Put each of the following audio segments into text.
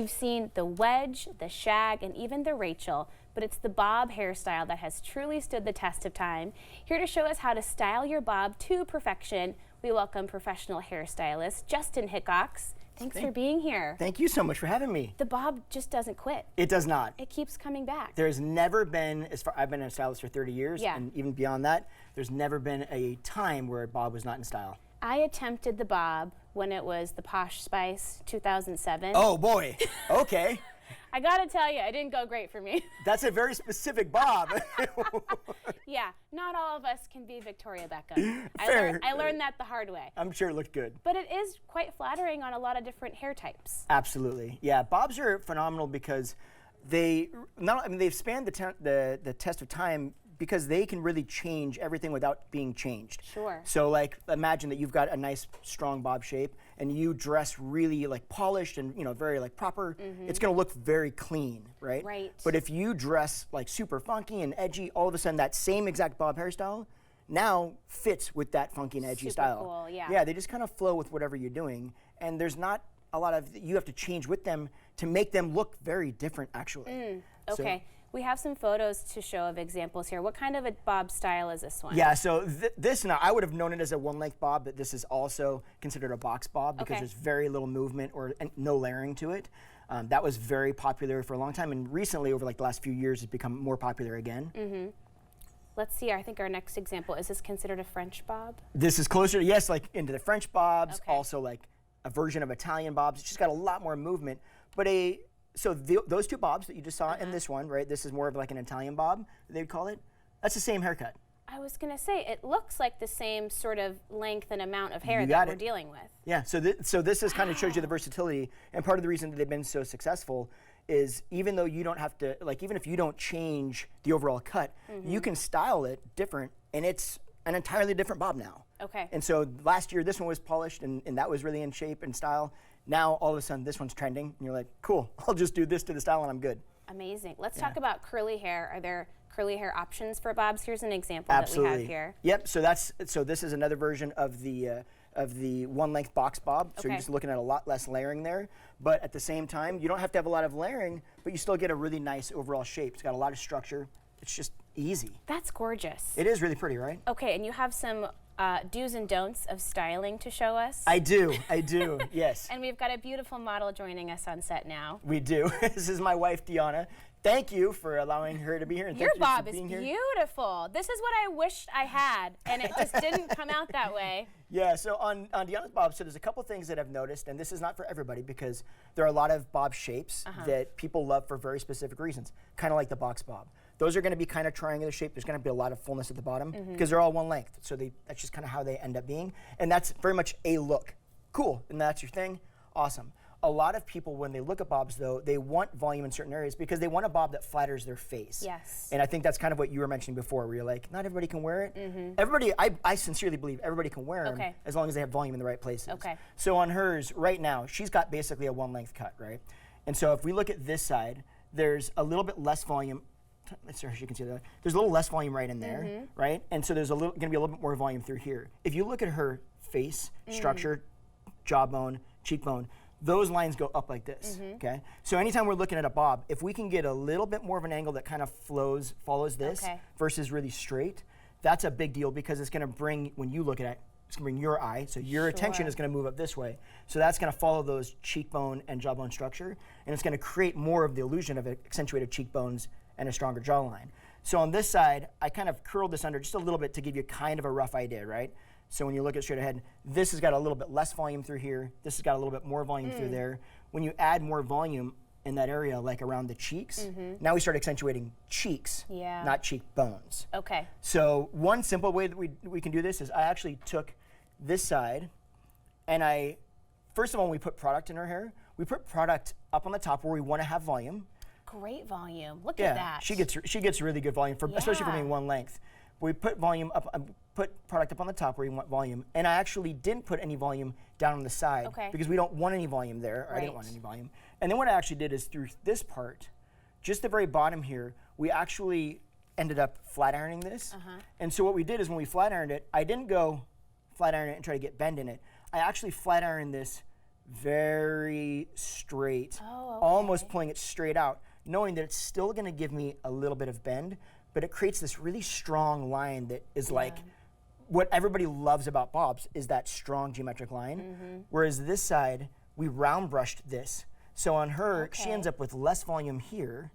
You've seen the wedge, the shag, and even the Rachel, but it's the bob hairstyle that has truly stood the test of time. Here to show us how to style your bob to perfection, we welcome professional hairstylist Justin Hickox. Thanks for being here. Thank you so much for having me. The bob just doesn't quit. It does not. It keeps coming back. There's never been, I've been a stylist for 30 years, Yeah. and even beyond that, there's never been a time where a bob was not in style. I attempted the bob when it was the Posh Spice 2007. Oh boy, okay. I gotta tell you, it didn't go great for me. That's a very specific bob. Yeah, not all of us can be Victoria Beckham. Fair. I learned that the hard way. I'm sure it looked good. But it is quite flattering on a lot of different hair types. Absolutely, yeah. Bobs are phenomenal because they've spanned the test of time because they can really change everything without being changed. Sure. So like, imagine that you've got a nice, strong bob shape, and you dress really like polished and very like proper. It's gonna look very clean, right? Right. But if you dress like super funky and edgy, all of a sudden that same exact bob hairstyle now fits with that funky and edgy Super style. cool, yeah. Yeah, they just kind of flow with whatever you're doing, and there's not a lot of, you have to change with them to make them look very different, actually. Okay. We have some photos to show of examples here. What kind of a bob style is this one? Yeah, so this, now I would have known it as a one-length bob, but this is also considered a box bob because Okay. there's very little movement and no layering to it. That was very popular for a long time, and recently, over like the last few years, it's become more popular again. Let's see, I think our next example, is this considered a French bob? This is closer, yes, like into the French bobs, Okay. also like a version of Italian bobs. It's just got a lot more movement, but those two bobs that you just saw and this one, right? This is more of like an Italian bob, they'd call it. That's the same haircut. I was gonna say, it looks like the same sort of length and amount of hair You that got we're it. dealing with. Yeah, so this is kind of shows you the versatility, and part of the reason that they've been so successful is even though you don't have to, like even if you don't change the overall cut, you can style it different, and it's an entirely different bob now. Okay. And so last year this one was polished and that was really in shape and style. Now all of a sudden this one's trending, and you're like, cool, I'll just do this to the style and I'm good. Amazing. Let's talk about curly hair. Are there curly hair options for bobs? Here's an example Absolutely. that we have here. Yep. So this is another version of the one-length box bob. So Okay. you're just looking at a lot less layering there, but at the same time, you don't have to have a lot of layering, but you still get a really nice overall shape. It's got a lot of structure. It's just easy. That's gorgeous. It is really pretty, right? Okay, and you have some do's and don'ts of styling to show us. I do, yes. And we've got a beautiful model joining us on set now. We do. This is my wife, Deanna. Thank you for allowing her to be here. And Your thank you bob for is being here. beautiful. This is what I wished I had, and it just didn't come out that way. Yeah, so on Deanna's bob, so there's a couple things that I've noticed, and this is not for everybody because there are a lot of bob shapes that people love for very specific reasons, kind of like the box bob. Those are going to be kind of triangular shape. There's going to be a lot of fullness at the bottom because they're all one length. So that's just kind of how they end up being. And that's very much a look. Cool, and that's your thing, awesome. A lot of people, when they look at bobs though, they want volume in certain areas because they want a bob that flatters their face. Yes. And I think that's kind of what you were mentioning before, where you're like, not everybody can wear it. Everybody, I sincerely believe everybody can wear them Okay. as long as they have volume in the right places. Okay. So on hers, right now, she's got basically a one-length cut, right? And so if we look at this side, there's a little bit less volume. Let's see if you can see that. There's a little less volume right in there, right? And so there's going to be a little bit more volume through here. If you look at her face structure, jawbone, cheekbone, those lines go up like this, okay? So anytime we're looking at a bob, if we can get a little bit more of an angle that kind of follows this versus really straight, that's a big deal because it's gonna bring, when you look at it, it's gonna bring your eye, so your attention is gonna move up this way. So that's gonna follow those cheekbone and jawbone structure, and it's gonna create more of the illusion of accentuated cheekbones and a stronger jawline. So on this side, I kind of curled this under just a little bit to give you kind of a rough idea, right? So when you look at straight ahead, this has got a little bit less volume through here. This has got a little bit more volume through there. When you add more volume in that area, like around the cheeks, now we start accentuating cheeks, not cheekbones. Okay. So one simple way that we can do this is I actually took this side and first of all, when we put product in her hair, we put product up on the top where we want to have volume. Great volume. Look at that. She gets really good volume, especially for being one length. We put volume up, put product up on the top where you want volume, and I actually didn't put any volume down on the side because we don't want any volume there. Or I didn't want any volume. And then what I actually did is through this part, just the very bottom here, we actually ended up flat ironing this. And so what we did is when we flat ironed it, I did't go flat iron it and try to get bend in it. I actually flat ironed this very straight, Oh, almost pulling it straight out, knowing that it's still gonna give me a little bit of bend, but it creates this really strong line that is like, what everybody loves about bobs is that strong geometric line. Whereas this side, we round brushed this. So on her, she ends up with less volume here,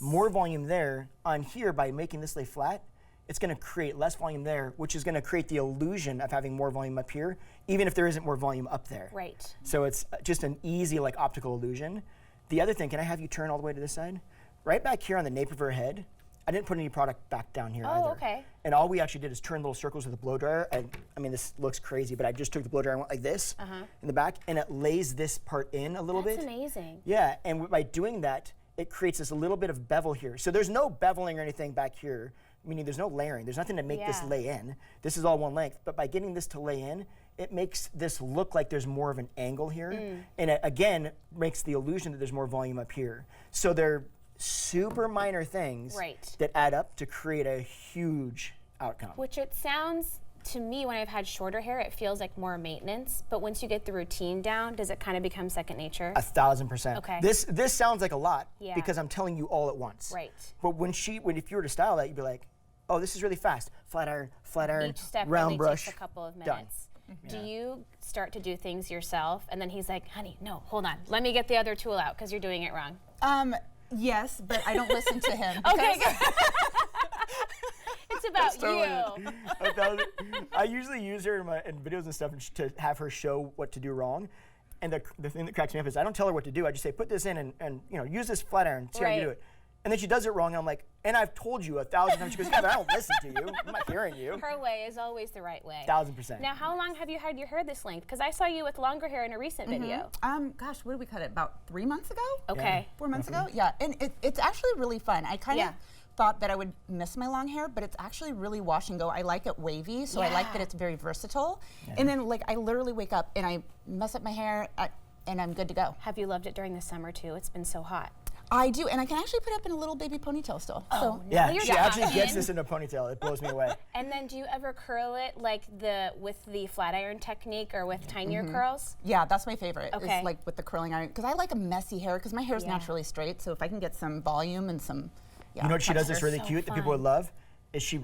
more volume there. On here, by making this lay flat, it's gonna create less volume there, which is gonna create the illusion of having more volume up here, even if there isn't more volume up there. Right. So it's just an easy like optical illusion. The other thing, can I have you turn all the way to this side? Right back here on the nape of her head, I didn't put any product back down here either. Okay. And all we actually did is turn little circles with a blow dryer. I mean, this looks crazy, but I just took the blow dryer and went like this in the back, and it lays this part in a little bit. That's amazing. Yeah, and by doing that, it creates this a little bit of bevel here. So there's no beveling or anything back here, meaning there's no layering. There's nothing to make this lay in. This is all one length, but by getting this to lay in, it makes this look like there's more of an angle here, and it, again, makes the illusion that there's more volume up here. So they're super minor things that add up to create a huge outcome. Which it sounds, to me, when I've had shorter hair, it feels like more maintenance, but once you get the routine down, does it kind of become second nature? 1,000%. Okay. This sounds like a lot because I'm telling you all at once. Right. But if you were to style that, you'd be like, oh, this is really fast. Flat iron, Each step round really brush. takes a couple of Done. minutes. Do you start to do things yourself, and then he's like, honey, no, hold on. Let me get the other tool out because you're doing it wrong. Yes, but I don't listen to him. Okay. It's about you. I usually use her in videos and stuff to have her show what to do wrong. And the thing that cracks me up is I don't tell her what to do. I just say, put this in and use this flat iron, see how you do it. And then she does it wrong, and I'm like, and I've told you 1,000 times. She goes, yeah, but I don't listen to you. I'm not hearing you. Her way is always the right way. 1,000%. Now, how long have you had your hair this length? Because I saw you with longer hair in a recent video. Gosh, what did we cut it? About 3 months ago? Okay. 4 months ago? Yeah, and it's actually really fun. I kind of thought that I would miss my long hair, but it's actually really wash and go. I like it wavy, so I like that it's very versatile. And then like I literally wake up and I mess up my hair and I'm good to go. Have you loved it during the summer too? It's been so hot. I do, and I can actually put up in a little baby ponytail still. Oh, yeah, you're she actually talking. gets this in a ponytail. It blows me away. And then do you ever curl it like with the flat iron technique or with tinier curls? Yeah, that's my favorite. Okay. Is like with the curling iron, because I like a messy hair because my hair is naturally straight. So if I can get some volume and some, You know what she does that's really so cute that people would love is she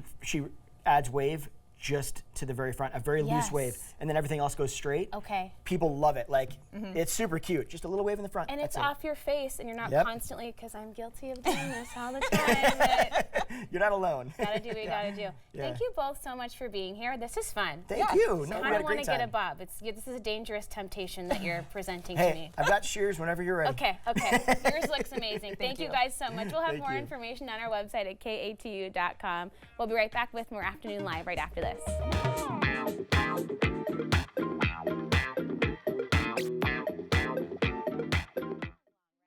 adds wave just to the very front, a very loose wave, and then everything else goes straight. Okay. People love it. Like, it's super cute. Just a little wave in the front. And it's that's off your face, and you're not constantly, because I'm guilty of doing this all the time. But You're not alone. gotta do what you gotta do. Thank you both so much for being here. This is fun. Thank you. So No, we I had a don't want great to get a time. bob. This is a dangerous temptation that you're presenting to Hey, me. I've got shears whenever you're ready. Okay. Yours looks amazing. Thank you guys so much. We'll have more information on our website at katu.com. We'll be right back with more Afternoon Live right after this.